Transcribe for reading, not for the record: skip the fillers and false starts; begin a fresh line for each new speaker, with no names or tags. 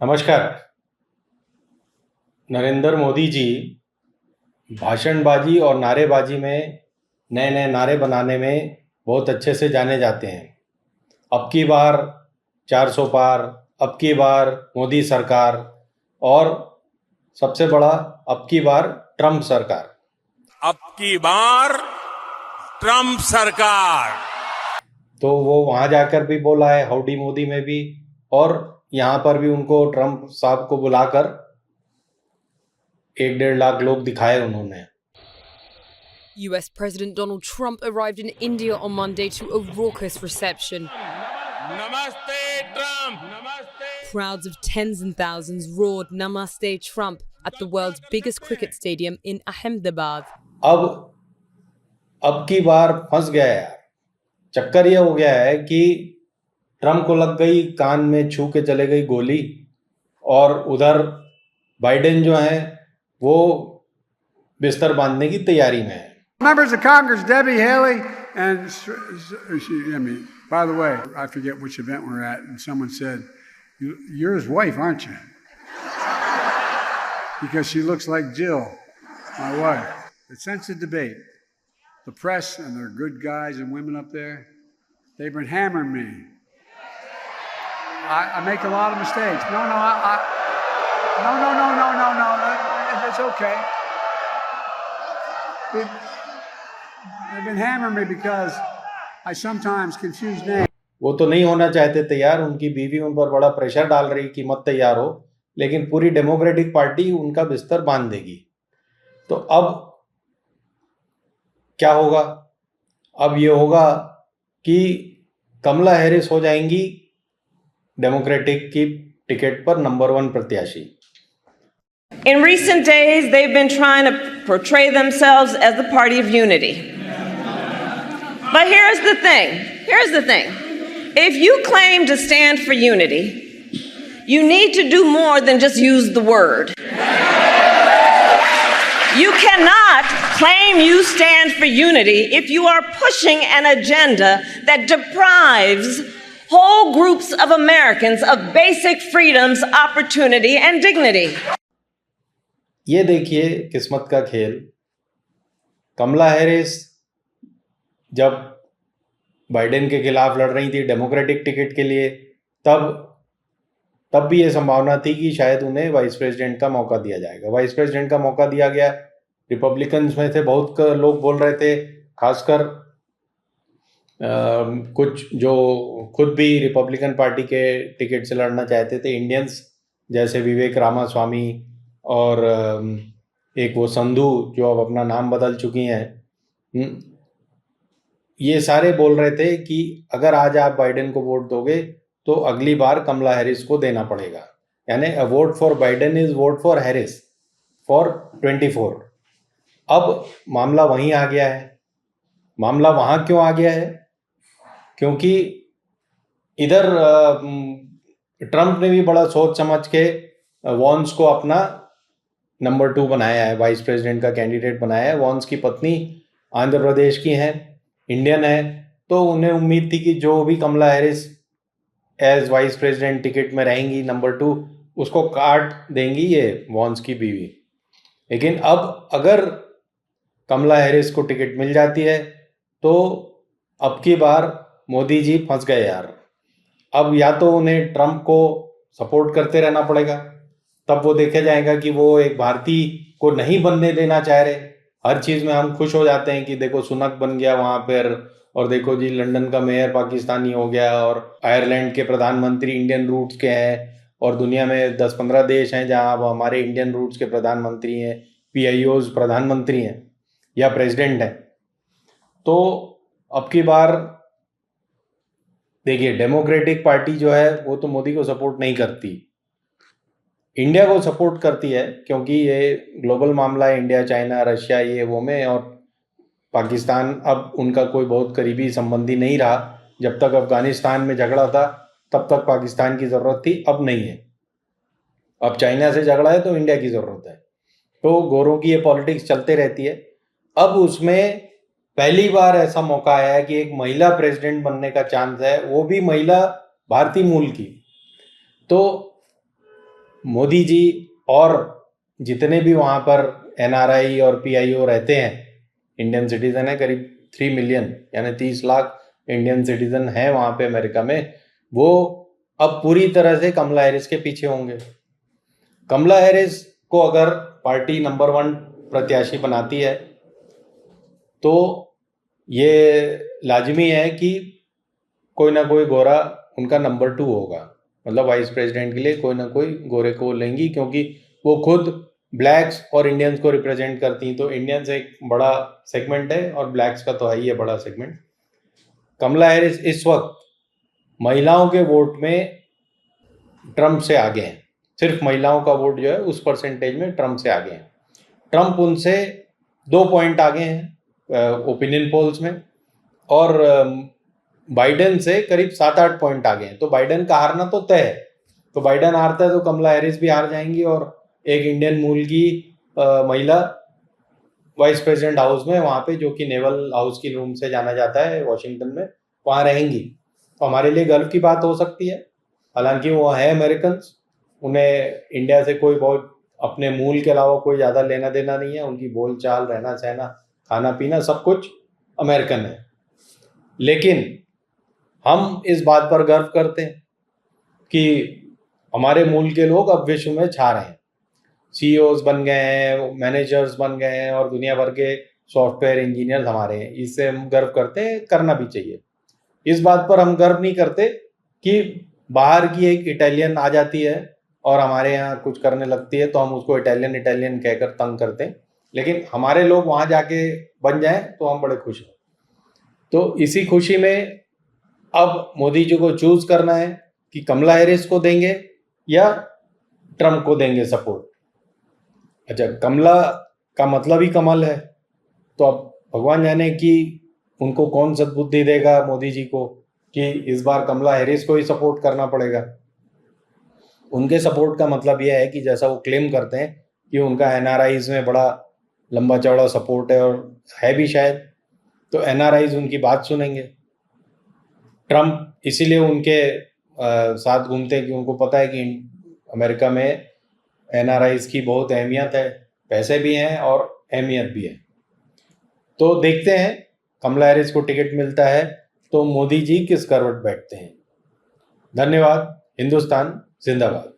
नमस्कार। नरेंद्र मोदी जी भाषणबाजी और नारेबाजी में नए नए नारे बनाने में बहुत अच्छे से जाने जाते हैं। अब की बार 400 पार, अब की बार मोदी सरकार और सबसे बड़ा अब की बार ट्रंप सरकार।
अब की बार ट्रंप सरकार।
तो वो वहां जाकर भी बोला है हाउडी मोदी में भी, और यहाँ पर भी उनको ट्रंप साहब को बुलाकर 1-1.5 लाख लोग दिखाए उन्होंने।
US President Donald Trump arrived in India on Monday to a raucous reception.
नमस्ते ट्रंप, नमस्ते।
Crowds of tens and thousands roared Namaste Trump at the world's biggest cricket stadium in Ahmedabad.
अब की बार फंस गया यार। चक्कर ये हो गया है कि ट्रम्प को लग गई, कान में छू के चले गई गोली, और उधर बाइडेन जो है वो बिस्तर बांधने की तैयारी में है।
Members of Congress, Debbie Haley, and by the way, I forget which event we're at, and someone said, "You're his wife, aren't you?" Because she looks like Jill, my wife. The sense of debate, the press, and they're good guys and women up there, they've been hammering me. I make a lot of mistakes. No, it's okay. They've been hammering me because I sometimes confuse names.
वो तो नहीं होना चाहते तैयार, उनकी बीवी उन पर बड़ा प्रेशर डाल रही कि मत तैयार हो, लेकिन पूरी डेमोक्रेटिक पार्टी उनका बिस्तर बांध देगी। तो अब क्या होगा? अब ये होगा कि कमला हैरिस हो जाएंगी डेमोक्रेटिक की टिकट पर नंबर 1 प्रत्याशी।
In recent days, they've been trying to portray themselves as the party of unity. But here's the thing. If you claim to stand for unity, you need to do more than just use the word. You cannot claim you stand for unity if you are pushing an agenda that deprives whole groups of Americans of basic freedoms, opportunity, and dignity.
ये देखिए किस्मत का खेल। कमला Harris जब Biden के खिलाफ लड़ रही थी डेमोक्रेटिक टिकट के लिए, तब भी ये संभावना थी कि शायद उन्हें वाइस प्रेसिडेंट का मौका दिया जाएगा। वाइस प्रेसिडेंट का मौका दिया गया। रिपब्लिकन्स में से बहुत लोग बोल रहे थे, खासकर कुछ जो खुद भी रिपब्लिकन पार्टी के टिकट से लड़ना चाहते थे, इंडियंस, जैसे विवेक रामास्वामी और एक वो संधू जो अब अपना नाम बदल चुकी हैं। ये सारे बोल रहे थे कि अगर आज आप बाइडेन को वोट दोगे तो अगली बार कमला हैरिस को देना पड़ेगा। यानी a vote for Biden is vote for Harris for 24। अब मामला वहीं आ गया है। मामला वहां क्यों आ गया है? क्योंकि इधर ट्रंप ने भी बड़ा सोच समझ के वॉन्स को अपना नंबर 2 बनाया है, वाइस प्रेसिडेंट का कैंडिडेट बनाया है। वॉन्स की पत्नी आंध्र प्रदेश की हैं, इंडियन है, तो उन्हें उम्मीद थी कि जो भी Kamala Harris as vice president ticket में रहेंगी नंबर 2, उसको काट देंगी ये वॉन्स की बीवी। लेकिन अब अगर कमला हैरिस को टिकट मिल जाती है तो अब की बार मोदी जी फंस गए यार। अब या तो उन्हें ट्रंप को सपोर्ट करते रहना पड़ेगा, तब वो देखा जाएगा कि वो एक भारतीय को नहीं बनने देना चाह रहे। हर चीज़ में हम खुश हो जाते हैं कि देखो सुनक बन गया वहाँ पर, और देखो जी लंदन का मेयर पाकिस्तानी हो गया, और आयरलैंड के प्रधानमंत्री इंडियन रूट्स के हैं, और दुनिया में 10-15 देश हैं जहाँ अब हमारे इंडियन रूट्स के प्रधानमंत्री हैं, PIOs प्रधानमंत्री हैं या प्रेसिडेंट हैं। तो अब की बार देखिए डेमोक्रेटिक पार्टी जो है वो तो मोदी को सपोर्ट नहीं करती, इंडिया को सपोर्ट करती है, क्योंकि ये ग्लोबल मामला है, इंडिया, चाइना, रशिया, ये वो में, और पाकिस्तान अब उनका कोई बहुत करीबी संबंधी नहीं रहा। जब तक अफगानिस्तान में झगड़ा था तब तक पाकिस्तान की ज़रूरत थी, अब नहीं है। अब चाइना से झगड़ा है तो इंडिया की ज़रूरत है। तो गोरों की ये पॉलिटिक्स चलते रहती है। अब उसमें पहली बार ऐसा मौका आया है कि एक महिला प्रेसिडेंट बनने का चांस है, वो भी महिला भारतीय मूल की। तो मोदी जी और जितने भी वहाँ पर NRI और PIO रहते हैं, इंडियन सिटीजन है, करीब 3 मिलियन यानी 30 लाख इंडियन सिटीजन हैं वहाँ पे अमेरिका में, वो अब पूरी तरह से कमला हैरिस के पीछे होंगे। कमला हैरिस को अगर पार्टी नंबर 1 प्रत्याशी बनाती है तो ये लाजमी है कि कोई ना कोई गोरा उनका नंबर 2 होगा, मतलब वाइस प्रेसिडेंट के लिए कोई ना कोई गोरे को लेंगी, क्योंकि वो खुद ब्लैक्स और इंडियंस को रिप्रेजेंट करती हैं। तो इंडियंस एक बड़ा सेगमेंट है और ब्लैक्स का तो है ही है बड़ा सेगमेंट। कमला हैरिस इस वक्त महिलाओं के वोट में ट्रंप से आगे हैं, सिर्फ महिलाओं का वोट जो है उस परसेंटेज में ट्रंप से आगे हैं। ट्रंप उनसे 2 पॉइंट आगे हैं ओपिनियन पोल्स में, और बाइडेन से करीब 7-8 पॉइंट आगे हैं। तो बाइडेन का हारना तो तय है। तो बाइडेन हारता है तो कमला हैरिस भी हार जाएंगी और एक इंडियन मूल की महिला वाइस प्रेसिडेंट हाउस में, वहाँ पे जो कि नेवल हाउस की रूम से जाना जाता है वॉशिंगटन में, वहाँ रहेंगी। तो हमारे लिए गर्व की बात हो सकती है। हालांकि वो है अमेरिकन, उन्हें इंडिया से कोई बहुत अपने मूल के अलावा कोई ज़्यादा लेना देना नहीं है। उनकी बोल चाल, रहना सहना, खाना पीना सब कुछ अमेरिकन है। लेकिन हम इस बात पर गर्व करते हैं कि हमारे मूल के लोग अब विश्व में छा रहे हैं, CEOs बन गए हैं, मैनेजर्स बन गए हैं और दुनिया भर के सॉफ्टवेयर इंजीनियर्स हमारे हैं। इससे हम गर्व करते हैं, करना भी चाहिए। इस बात पर हम गर्व नहीं करते कि बाहर की एक इटालियन आ जाती है और हमारे यहाँ कुछ करने लगती है तो हम उसको इटालियन कहकर तंग करते हैं, लेकिन हमारे लोग वहाँ जाके बन जाएं तो हम बड़े खुश हैं। तो इसी खुशी में अब मोदी जी को चूज करना है कि कमला हैरिस को देंगे या ट्रंप को देंगे सपोर्ट। अच्छा, कमला का मतलब ही कमल है, तो अब भगवान जाने कि उनको कौन सद्बुद्धि देगा मोदी जी को कि इस बार कमला हैरिस को ही सपोर्ट करना पड़ेगा। उनके सपोर्ट का मतलब यह है कि जैसा वो क्लेम करते हैं कि उनका NRIs में बड़ा लंबा चौड़ा सपोर्ट है, और है भी शायद, तो NRIs उनकी बात सुनेंगे। ट्रंप इसीलिए उनके साथ घूमते हैं कि उनको पता है कि अमेरिका में NRIs की बहुत अहमियत है, पैसे भी हैं और अहमियत भी है। तो देखते हैं कमला हैरिस को टिकट मिलता है तो मोदी जी किस करवट बैठते हैं। धन्यवाद। हिंदुस्तान जिंदाबाद।